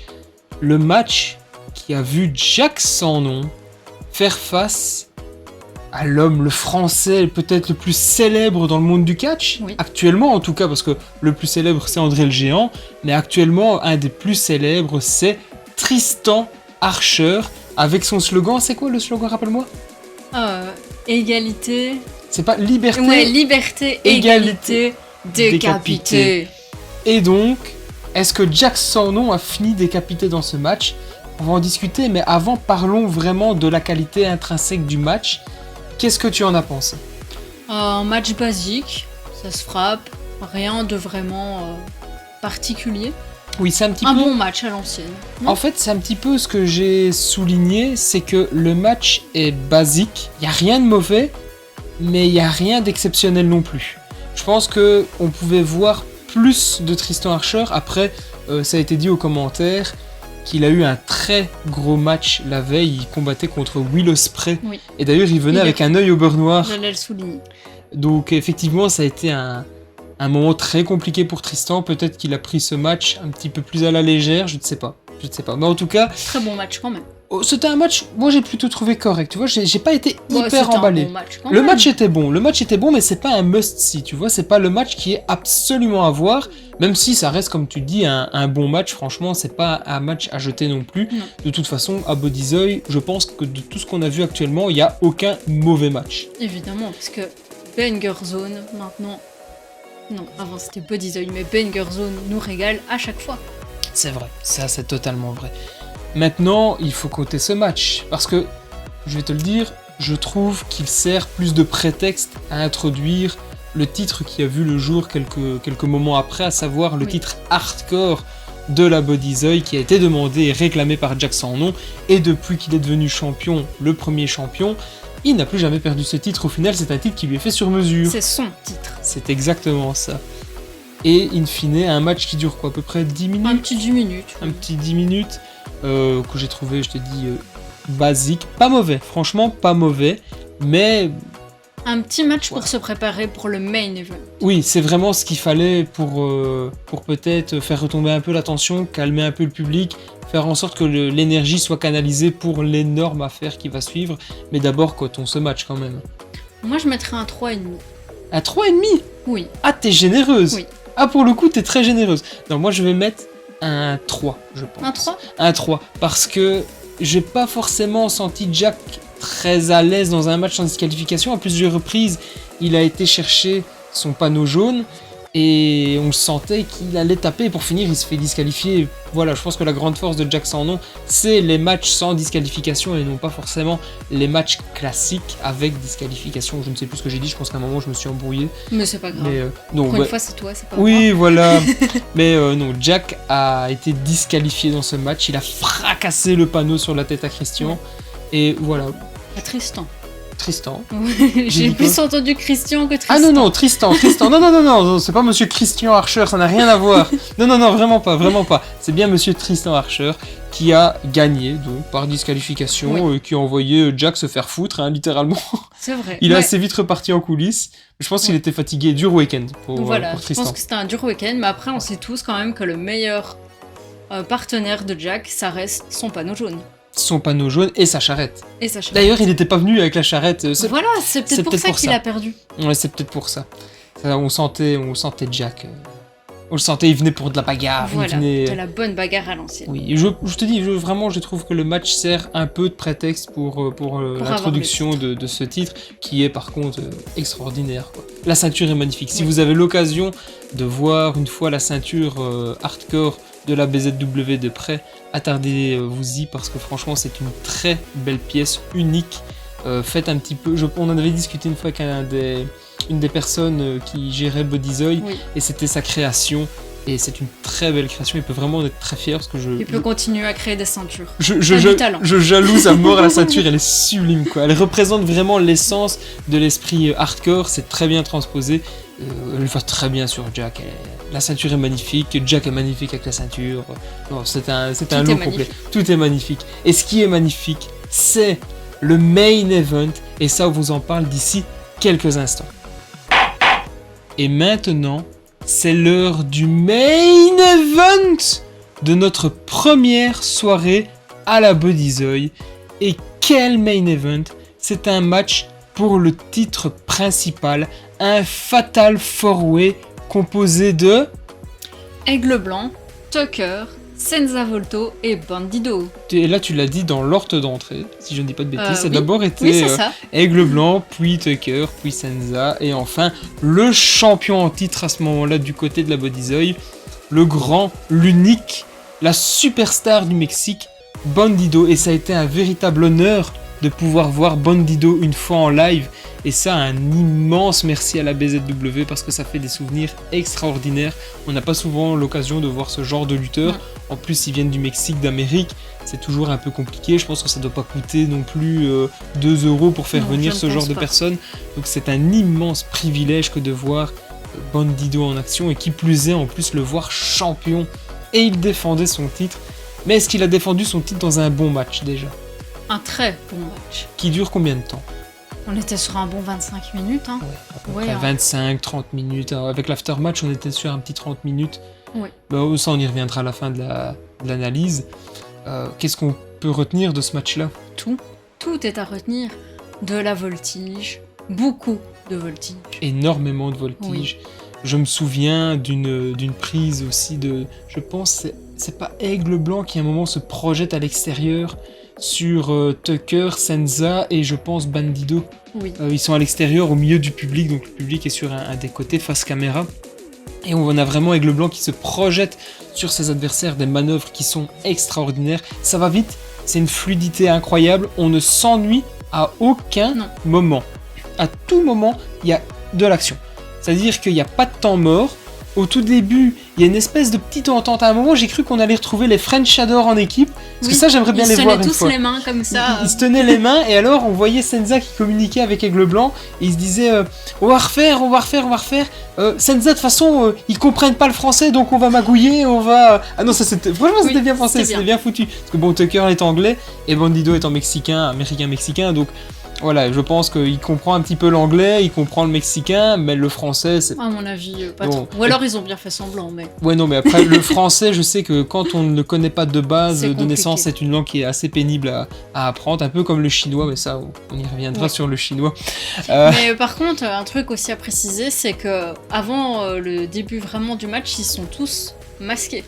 Le match qui a vu Jack sans nom faire face à l'homme, le français peut-être le plus célèbre dans le monde du catch, Oui. actuellement en tout cas, parce que le plus célèbre c'est André le Géant, mais actuellement un des plus célèbres c'est Tristan Archer, avec son slogan, c'est quoi le slogan, rappelle-moi? Égalité... C'est pas liberté, Ouais, liberté, égalité, décapité. Et donc, est-ce que Jack sans nom a fini décapité dans ce match? On va en discuter, mais avant parlons vraiment de la qualité intrinsèque du match. Qu'est-ce que tu en as pensé? Un match basique, ça se frappe, rien de vraiment particulier. Oui, c'est un petit Un peu... bon match à l'ancienne. Non. En fait, c'est un petit peu ce que j'ai souligné, c'est que le match est basique, il n'y a rien de mauvais, mais il n'y a rien d'exceptionnel non plus. Je pense que on pouvait voir plus de Tristan Archer. Après, ça a été dit aux commentaires qu'il a eu un très gros match la veille, il combattait contre Will Ospreay, Oui. et d'ailleurs il venait Il avec est- un œil au beurre noir. J'allais le souligner. Donc effectivement, ça a été un moment très compliqué pour Tristan. Peut-être qu'il a pris ce match un petit peu plus à la légère, je ne sais pas. Je ne sais pas. Mais en tout cas, Très bon match quand même. c'était un match, moi j'ai plutôt trouvé correct. Tu vois, j'ai pas été Ouais, hyper c'était emballé. un bon match quand Le même. match était bon, mais c'est pas un must-see, tu vois, c'est pas le match qui est absolument à voir, même si ça reste, comme tu dis, un bon match, franchement, c'est pas un match à jeter non plus. Non. De toute façon, à Bodyzoy, je pense que de tout ce qu'on a vu actuellement, il n'y a aucun mauvais match. Évidemment, parce que Banger Zone, maintenant... Non, avant c'était Bodyzoy, mais Banger Zone nous régale à chaque fois. C'est vrai, ça c'est totalement vrai. Maintenant, il faut compter ce match, parce que, je vais te le dire, je trouve qu'il sert plus de prétexte à introduire le titre qui a vu le jour quelques moments après, à savoir le Oui. titre hardcore de la Bodyzoy qui a été demandé et réclamé par Jack sans nom, et depuis qu'il est devenu champion, le premier champion, il n'a plus jamais perdu ce titre. Au final, c'est un titre qui lui est fait sur mesure. C'est son titre. C'est exactement ça. Et in fine, un match qui dure quoi, à peu près 10 minutes? Un petit 10 minutes. Un petit 10 minutes que j'ai trouvé, je te dis, basique. Pas mauvais, franchement pas mauvais, mais Un petit match Ouais. pour se préparer pour le main event. oui, c'est vraiment ce qu'il fallait pour peut-être faire retomber un peu la tension, calmer un peu le public, faire en sorte que l'énergie soit canalisée pour l'énorme affaire qui va suivre. Mais d'abord, cotons ce match quand même. Moi je mettrais un 3,5. Un 3,5? Oui. Ah, t'es généreuse. Oui. Ah, pour le coup, t'es très généreuse. Non, moi, je vais mettre un 3, je pense. Un 3? Un 3, parce que j'ai pas forcément senti Jack très à l'aise dans un match sans disqualification. À plusieurs reprises, il a été chercher son panneau jaune et on sentait qu'il allait taper. Et pour finir, il se fait disqualifier. Voilà, je pense que la grande force de Jack sans nom, c'est les matchs sans disqualification et non pas forcément les matchs classiques avec disqualification. Je ne sais plus ce que j'ai dit, je pense qu'à un moment je me suis embrouillé. Mais c'est pas grave. Mais non, Pour une fois, c'est toi, c'est pas oui, moi. voilà. Mais non, Jack a été disqualifié dans ce match. Il a fracassé le panneau sur la tête à Christian. Et voilà, Pas Tristan. Tristan. J'ai dit plus quoi entendu Christian que Tristan. Ah non, Tristan. Non, c'est pas Monsieur Christian Archer, ça n'a rien à voir. Non, vraiment pas. C'est bien Monsieur Tristan Archer qui a gagné, donc, par disqualification, qui a envoyé Jack se faire foutre, hein, littéralement. C'est vrai. Il est assez vite reparti en coulisses. Je pense qu'il était fatigué, dur week-end pour Voilà, je Tristan. pense que c'était un dur week-end, mais après, on sait tous quand même que le meilleur partenaire de Jack, ça reste son panneau jaune. Son panneau jaune et sa charrette. Et sa charrette. D'ailleurs, il n'était pas venu avec la charrette. Voilà, c'est peut-être pour ça qu'il a perdu. Ouais, c'est peut-être pour ça. On sentait Jack. On le sentait, il venait pour de la bagarre. Voilà, il venait... de la bonne bagarre à l'ancienne. Oui, je te dis, vraiment, je trouve que le match sert un peu de prétexte pour l'introduction de ce titre, qui est par contre extraordinaire, quoi. La ceinture est magnifique. Si vous avez l'occasion de voir une fois la ceinture hardcore de la BZW de près, attardez-vous-y parce que franchement, c'est une très belle pièce, unique. Faites un petit peu... on en avait discuté une fois avec une des personnes qui gérait Bodyzoy, et c'était sa création. Et c'est une très belle création, il peut vraiment en être très fier parce que Il peut continuer à créer des ceintures. Je jalouse à mort la ceinture, elle est sublime, quoi. Elle représente vraiment l'essence de l'esprit hardcore, c'est très bien transposé. Elle va très bien sur Jack. La ceinture est magnifique, Jack est magnifique avec la ceinture. Non, c'est un lot complet. Tout est magnifique. Et ce qui est magnifique, c'est le main event, et ça on vous en parle d'ici quelques instants. Et maintenant, c'est l'heure du main event de notre première soirée à la Bodyzoy. Et quel main event! C'est un match pour le titre principal, un Fatal 4-Way composé de... Aigle Blanc, Tucker, Senza Volto et Bandido. Et là tu l'as dit dans l'ordre d'entrée, si je ne dis pas de bêtises, ça a d'abord été Aigle Blanc, puis Tucker, puis Senza, et enfin le champion en titre à ce moment-là du côté de la Bodyzoy, le grand, l'unique, la superstar du Mexique, Bandido, et ça a été un véritable honneur de pouvoir voir Bandido une fois en live, et ça, un immense merci à la BZW parce que ça fait des souvenirs extraordinaires. On n'a pas souvent l'occasion de voir ce genre de lutteurs. En plus, ils viennent du Mexique, d'Amérique. C'est toujours un peu compliqué. Je pense que ça ne doit pas coûter non plus 2 € pour faire venir ce genre de personnes. Donc c'est un immense privilège que de voir Bandido en action et qui plus est, en plus, le voir champion. Et il défendait son titre. Mais est-ce qu'il a défendu son titre dans un bon match déjà? Un très bon match. Qui dure combien de temps? On était sur un bon 25 minutes. Hein. Ouais, 25-30 minutes. Alors, avec l'aftermatch, on était sur un petit 30 minutes. Oui. Bah, ça, on y reviendra à la fin de l'analyse. Qu'est-ce qu'on peut retenir de ce match-là? Tout est à retenir. De la voltige. Beaucoup de voltige. Énormément de voltige. Oui. Je me souviens d'une prise aussi de... Je pense c'est pas Aigle Blanc qui à un moment se projette à l'extérieur sur Tucker, Senza et je pense Bandido. Oui. Ils sont à l'extérieur au milieu du public, donc le public est sur un des côtés face caméra. Et on a vraiment Aigle Blanc qui se projette sur ses adversaires, des manœuvres qui sont extraordinaires. Ça va vite, c'est une fluidité incroyable, on ne s'ennuie à aucun moment. À tout moment, il y a de l'action. C'est-à-dire qu'il n'y a pas de temps mort. Au tout début, il y a une espèce de petite entente. À un moment, j'ai cru qu'on allait retrouver les French Shadow en équipe. Parce que ça, j'aimerais bien les voir une fois. Ils se tenaient tous les mains comme ça. Ils se tenaient les mains et alors on voyait Senza qui communiquait avec Aigle Blanc. Et il se disait on va refaire. Senza, de toute façon, ils comprennent pas le français, donc on va magouiller, on va... Ah non, ça c'était... Franchement, c'était bien pensé, c'était bien foutu. Parce que bon, Tucker est anglais et Bandido est américain-mexicain, donc... Voilà, je pense qu'il comprend un petit peu l'anglais, il comprend le mexicain, mais le français, c'est... À mon avis, pas Bon. trop. Ou alors ils ont bien fait semblant, mais... Ouais, non, mais après, le français, je sais que quand on ne le connaît pas de base, C'est de compliqué. naissance, c'est une langue qui est assez pénible à apprendre, un peu comme le chinois, mais ça, on y reviendra Ouais. sur le chinois. Mais par contre, un truc aussi à préciser, c'est que avant le début vraiment du match, ils sont tous masqués.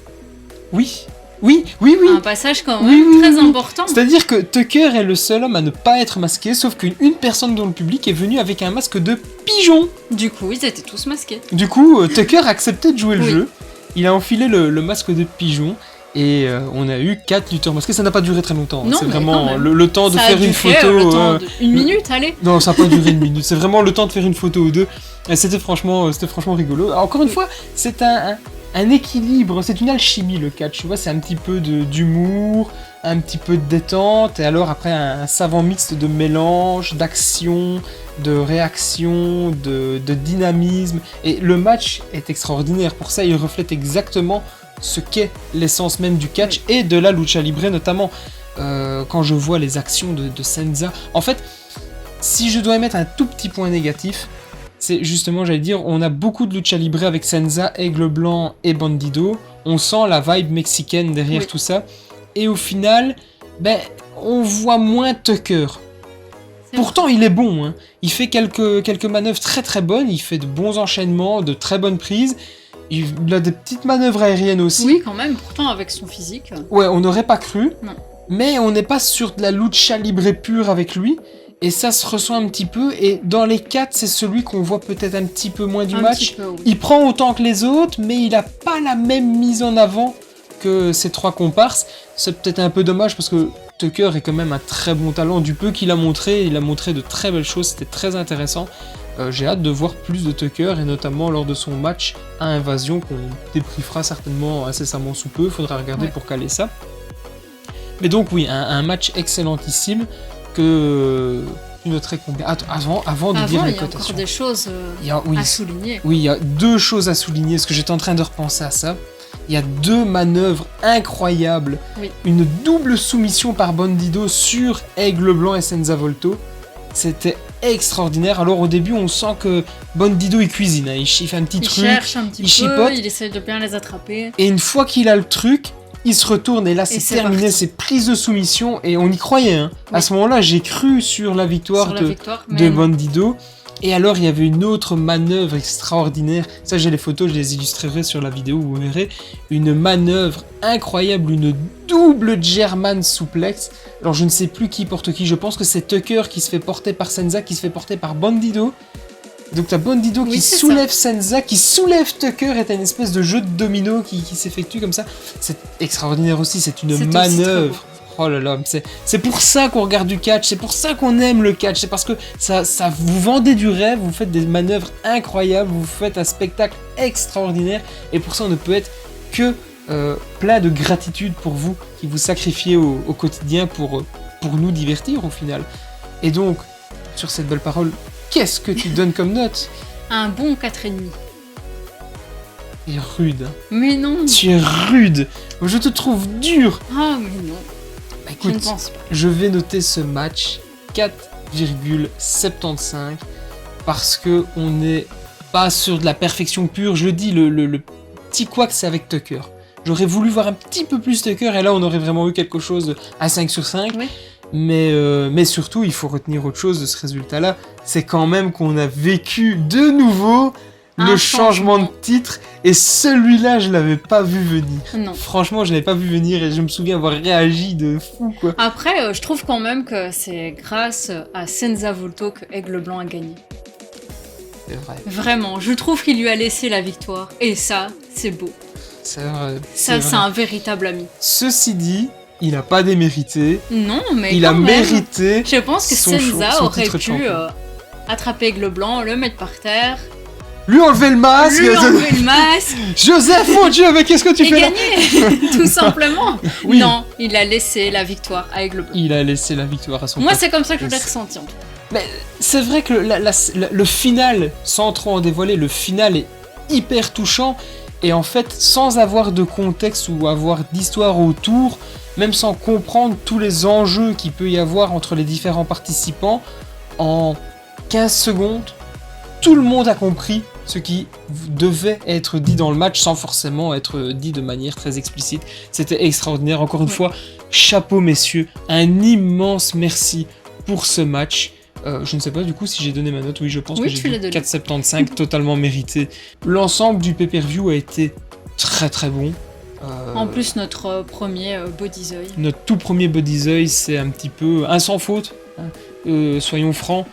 Oui, oui. Un passage quand même Oui, très oui. important. C'est-à-dire que Tucker est le seul homme à ne pas être masqué, sauf qu'une personne dans le public est venue avec un masque de pigeon. Du coup, ils étaient tous masqués. Du coup, Tucker a accepté de jouer le Oui. jeu. Il a enfilé le masque de pigeon. Et on a eu 4 lutteurs masqués. Ça n'a pas duré très longtemps. Non, C'est mais vraiment quand même. le temps de Ça a faire dû une faire photo. le temps de... Une minute, allez. Non, ça n'a pas duré une minute. C'est vraiment le temps de faire une photo ou deux. Et c'était franchement rigolo. Alors, encore une fois, c'est un équilibre. C'est une alchimie le catch. Tu vois, c'est un petit peu d'humour, un petit peu de détente. Et alors après, un savant mixte de mélange, d'action, de réaction, de dynamisme. Et le match est extraordinaire. Pour ça, il reflète exactement ce qu'est l'essence même du catch et de la lucha libre notamment. Quand je vois les actions de Senza, en fait, si je dois émettre un tout petit point négatif, c'est justement, j'allais dire, on a beaucoup de lucha libre avec Senza, Aigle Blanc et Bandido. On sent la vibe mexicaine derrière Oui. tout ça. Et au final, ben, on voit moins Tucker. C'est Pourtant, il est bon. Hein. Il fait quelques manœuvres très très bonnes. Il fait de bons enchaînements, de très bonnes prises. Il a des petites manœuvres aériennes aussi. Oui, quand même, pourtant avec son physique. Ouais, on n'aurait pas cru. Non. Mais on n'est pas sur de la lucha libre pure avec lui. Et ça se ressent un petit peu. Et dans les 4, c'est celui qu'on voit peut-être un petit peu moins du Un match. petit peu, oui. Il prend autant que les autres, mais il n'a pas la même mise en avant que ses 3 comparses. C'est peut-être un peu dommage parce que Tucker est quand même un très bon talent. Du peu qu'il a montré, il a montré de très belles choses. C'était très intéressant. J'ai hâte de voir plus de Tucker et notamment lors de son match à Invasion qu'on débriefera certainement incessamment sous peu. Faudra regarder Ouais. pour caler ça. Mais donc oui, un match excellentissime que tu noterais combien. Avant de dire Avant, les il y a encore cotations. des choses Il y a- oui, à souligner. oui, il y a 2 choses à souligner, parce que j'étais en train de repenser à ça. Il y a 2 manœuvres incroyables. Oui. Une double soumission par Bandido sur Aigle Blanc et Senza Volto. C'était extraordinaire. Alors au début, on sent que Bandido il cuisine, hein. Il fait un petit Il truc. cherche un petit il peu, chipote. il essaye de bien les attraper. Et une fois qu'il a le truc, il se retourne et là c'est c'est terminé, parti. c'est prise de soumission et on y croyait. Hein. À Oui. ce moment-là, j'ai cru sur la victoire Sur la victoire, de mais non. Bandido. Et alors, il y avait une autre manœuvre extraordinaire. Ça, j'ai les photos, je les illustrerai sur la vidéo, vous verrez. Une manœuvre incroyable, une double German suplex. Alors, je ne sais plus qui porte qui. Je pense que c'est Tucker qui se fait porter par Senza, qui se fait porter par Bandido. Donc, t'as Bandido Oui, qui c'est soulève Senza, qui soulève Tucker, et t'as une espèce de jeu de domino qui s'effectue comme ça. C'est extraordinaire aussi, c'est une C'est aussi très manœuvre. Oh là là, c'est pour ça qu'on regarde du catch, c'est pour ça qu'on aime le catch, c'est parce que ça vous vendez du rêve, vous faites des manœuvres incroyables, vous faites un spectacle extraordinaire, et pour ça on ne peut être que plein de gratitude pour vous qui vous sacrifiez au quotidien pour nous divertir au final. Et donc, sur cette belle parole, qu'est-ce que tu donnes comme note? Un bon 4,5. Tu es rude, hein. Mais non. Tu es rude, je te trouve dur. Ah, mais non. Bah, Je ne écoute, pense pas. je vais noter ce match 4,75 parce que on n'est pas sur de la perfection pure. Je le dis, le petit couac c'est avec Tucker. J'aurais voulu voir un petit peu plus Tucker et là on aurait vraiment eu quelque chose à 5 sur 5. Oui. Mais surtout, il faut retenir autre chose de ce résultat-là. C'est quand même qu'on a vécu de nouveau le Un changement de changement. titre et celui-là je l'avais pas vu venir. Non. Franchement, je l'avais pas vu venir et je me souviens avoir réagi de fou quoi. Après, je trouve quand même que c'est grâce à Senza Volto que Aigle Blanc a gagné. C'est vrai. Vraiment, je trouve qu'il lui a laissé la victoire. Et ça, c'est beau. C'est vrai. Ça, vrai. c'est un véritable ami. Ceci dit, il a pas démérité. Non, mais Il quand a même, mérité. Je pense que son Senza aurait titre de pu champion. attraper Aigle Blanc, le mettre par terre, Lui enlever le masque. lui enlever le masque Joseph, mon Dieu, mais qu'est-ce que tu et fais là? gagner, tout simplement. Oui. Non, il a laissé la victoire à Aigle Blanc. Il a laissé la victoire à son Moi, pote. c'est comme ça que je l'ai C'est- ressenti. En tout cas. Mais c'est vrai que le final, sans trop en dévoiler, le final est hyper touchant. Et en fait, sans avoir de contexte ou avoir d'histoire autour, même sans comprendre tous les enjeux qu'il peut y avoir entre les différents participants, en 15 secondes, tout le monde a compris ce qui devait être dit dans le match sans forcément être dit de manière très explicite. C'était extraordinaire. Encore une fois, chapeau messieurs, un immense merci pour ce match. Je ne sais pas du coup si j'ai donné ma note. Oui, je pense que j'ai dit 4,75, totalement mérité. L'ensemble du pay-per-view a été très très bon. En plus, notre premier Bodyzoy. Notre tout premier Bodyzoy, c'est un petit peu un sans faute. Soyons francs.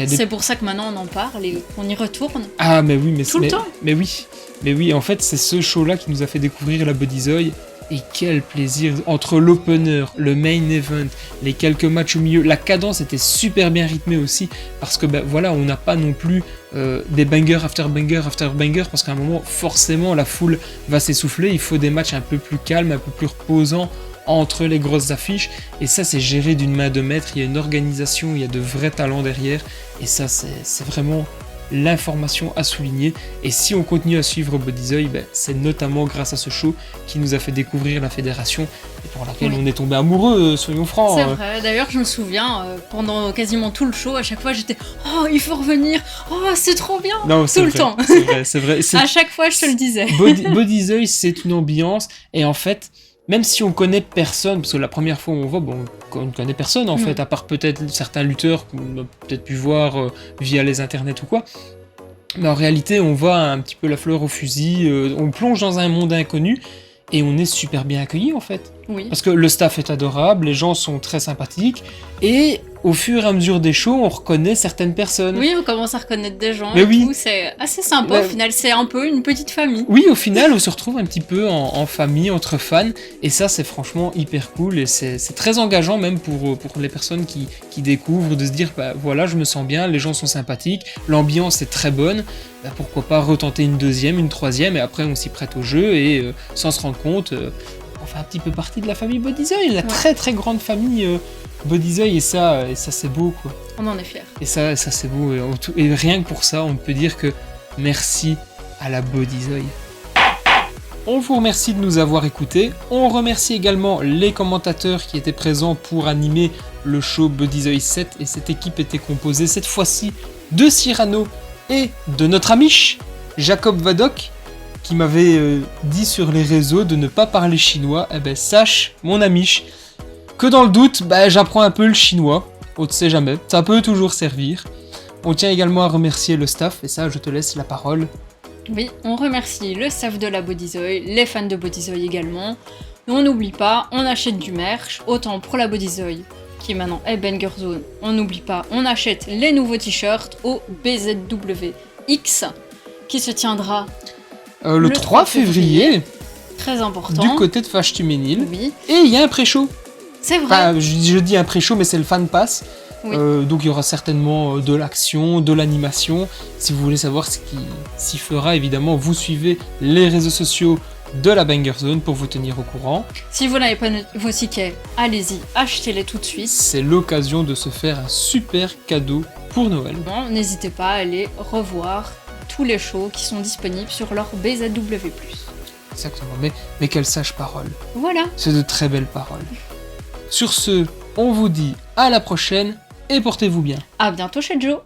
C'est pour ça que maintenant on en parle et qu'on y retourne. Ah mais oui, tout le temps. Mais oui, en fait c'est ce show-là qui nous a fait découvrir la Bodyzoy. Et quel plaisir, entre l'opener, le main event, les quelques matchs au milieu, la cadence était super bien rythmée aussi, parce que voilà, on n'a pas non plus des bangers after banger after banger, parce qu'à un moment, forcément, la foule va s'essouffler, il faut des matchs un peu plus calmes, un peu plus reposants entre les grosses affiches, et ça c'est géré d'une main de maître, il y a une organisation, il y a de vrais talents derrière, et ça c'est vraiment l'information à souligner. Et si on continue à suivre Bodyzoy, c'est notamment grâce à ce show qui nous a fait découvrir la fédération et pour laquelle on est tombé amoureux, soyons francs. C'est vrai, d'ailleurs je me souviens, pendant quasiment tout le show, à chaque fois j'étais « Oh, il faut revenir, oh, c'est trop bien !» Tout le temps. C'est vrai. À chaque fois je te le disais. Bodyzoy, c'est une ambiance, et en fait, même si on connaît personne, parce que la première fois où on voit, on ne connaît personne en fait, à part peut-être certains lutteurs qu'on a peut-être pu voir via les internets ou quoi. Mais en réalité, on voit un petit peu la fleur au fusil, on plonge dans un monde inconnu et on est super bien accueillis en fait. Oui. Parce que le staff est adorable, les gens sont très sympathiques et au fur et à mesure des shows, on reconnaît certaines personnes. Oui, on commence à reconnaître des gens tout, c'est assez sympa au final, c'est un peu une petite famille. Oui, au final, on se retrouve un petit peu en famille, entre fans, et ça c'est franchement hyper cool, et c'est très engageant même pour les personnes qui découvrent, de se dire, voilà, je me sens bien, les gens sont sympathiques, l'ambiance est très bonne, pourquoi pas retenter une deuxième, une troisième, et après on s'y prête au jeu, et sans se rendre compte, on fait un petit peu partie de la famille Bodyzoy, la très très grande famille Bodyzoy, et ça c'est beau quoi. On en est fiers. Et ça c'est beau, et rien que pour ça, on peut dire que merci à la Bodyzoy. On vous remercie de nous avoir écoutés, on remercie également les commentateurs qui étaient présents pour animer le show Bodyzoy 7, et cette équipe était composée cette fois-ci de Cyrano et de notre amiche Jacob Vadok, qui m'avait dit sur les réseaux de ne pas parler chinois. Sache, mon amiche, que dans le doute, j'apprends un peu le chinois, on ne sait jamais, ça peut toujours servir. On tient également à remercier le staff, et ça je te laisse la parole. Oui, on remercie le staff de la Bodyzoy, les fans de Bodyzoy également. Et on n'oublie pas, on achète du merch, autant pour la Bodyzoy, qui maintenant est Banger Zone, on n'oublie pas, on achète les nouveaux t-shirts au BZWX, qui se tiendra le 3 février. Très important. Du côté de Fâche Tuménil. Oui. Et il y a un pré-show. C'est vrai. Je dis un pré-show, mais c'est le fan pass. Oui. Donc il y aura certainement de l'action, de l'animation. Si vous voulez savoir ce qui s'y fera, évidemment, vous suivez les réseaux sociaux de la Banger Zone pour vous tenir au courant. Si vous n'avez pas vos tickets, allez-y, achetez-les tout de suite. C'est l'occasion de se faire un super cadeau pour Noël. Bon, n'hésitez pas à aller revoir tous les shows qui sont disponibles sur leur BZW+. Exactement, mais quelles sages paroles. Voilà. C'est de très belles paroles. Sur ce, on vous dit à la prochaine et portez-vous bien. À bientôt chez Joe.